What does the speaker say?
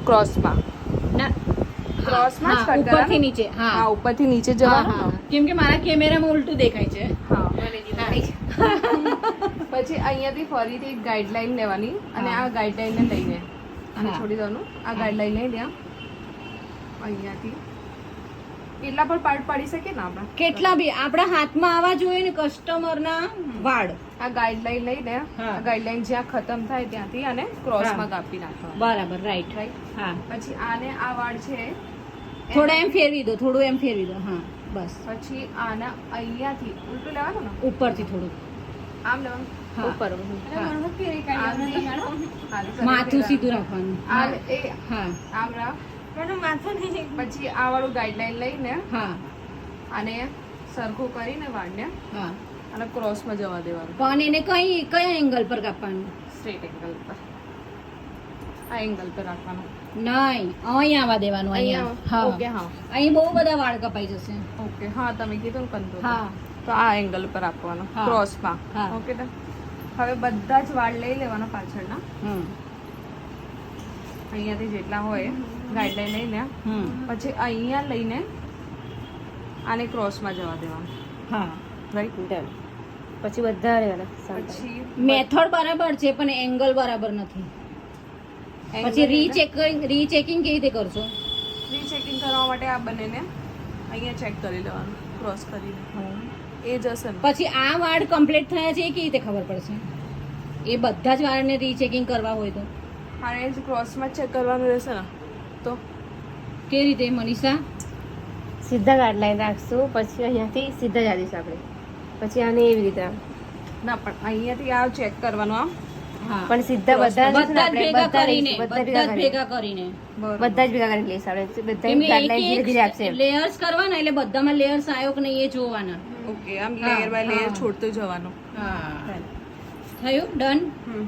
ક્રોસમાં ના ક્રોસમાં જ કટ ઉપરથી કરવાનું નીચે. હા હા ઉપરથી નીચે હા, જવાનું હા. કેમ કે મારા કેમેરામાં ઉલટું દેખાય છે. હા પછી અહીંયાથી ફરીથી એક ગાઈડલાઈન લેવાની અને હા. આ ગાઈડલાઈનને લઈને અને હા. છોડી દેવાનું આ હા. ગાઈડલાઈન લઈ લ્યા અહીંયાથી કેટલા પણ પાર્ટ પાડી શકીએ ને આપણે કેટલા બી આપણા હાથમાં આવવા જોઈએ ને કસ્ટમરના વાળ. આ ગાઈડલાઈન લઈને હા. આ ગાઈડલાઈન જ્યાં ખતમ થાય ત્યાંથી અને ક્રોસમાં હા. કાપી નાખવાનું બરાબર, રાઈટ. રાઈટ હા, પછી આને આ વાળ છે થોડા એમ ફેરવી દો, થોડું એમ ફેરવી દો. હા, બસ. પછી આના અહીંયાથી ઉલટું લેવાનું ને ઉપરથી થોડું આમ લેવાનું હા. ઉપર માથું સીધું રાખવાનું. આ એ હા, આમ રાખ પછી આ વાળું ગાઈડલાઈન લઈને હા, આને સરખું કરીને વાળને હા. અને ક્રોસમાં જવા દેવાનું પણ એને કયા એંગલ પર કાપવાનું? સ્ટ્રેટ એંગલ પર આ એંગલ પર રાખવાનું નહીં, અહીં આવવા દેવાનું. અહીંયા. હા, ઓકે હા અહીં બહુ બધા વાળ કપાઈ જશે. ઓકે હા તમે કીધું ને કંટ્રોલ હા, તો આ એંગલ પર આપવાનું હા. ક્રોસમાં હા. ઓકે હવે બધા જ વાળ લઈ લેવાના પાછળના હમ, અહીંયાથી જેટલા હોય ગાઈડલાઈન લઈને હમ. પછી અહીંયા લઈને આને ક્રોસમાં જવા દેવાનું હા, રાઈટ પછી બધા રહેવાના પછી મેથડ બરાબર છે પણ એંગલ બરાબર નથી. પછી રીચેકિંગ કેવી રીતે કરશો? રીચેકિંગ કરવા માટે આ બંનેને અહીંયા ચેક કરી લેવાનું ક્રોસ કરીને એ જશે ને પછી આ વાળ કમ્પ્લીટ થયા છે એ કેવી રીતે ખબર પડશે? એ બધા જ વાળને રીચેકિંગ કરવા હોય તો આને જ ક્રોસમાં ચેક કરવાનું રહેશે ને તો કેવી રીતે મનીષા? સીધા ગાઈડલાઈન રાખશું, પછી અહીંયાથી સીધા જ આવીશું આપણે, પછી આને એવી રીતે આમ. ના પણ અહીંયાથી આ ચેક કરવાનું આમ હા, પણ સીધા બધા બધા જ ભેગા કરીને બધા બધા જ ભેગા કરીને બરોબર બધા જ ભેગા કરીને લઈશું આપણે, બધા કેમ ગાઈડલાઈન ધીરે ધીરે આપશે. લેયર્સ કરવાના એટલે બધામાં લેયર્સ આવ્યો કે નહીં એ જોવાના. ઓકે આમ હા, લેયર બાય લેયર હા. છોડતું જવાનું હા, થયું ડન. હમ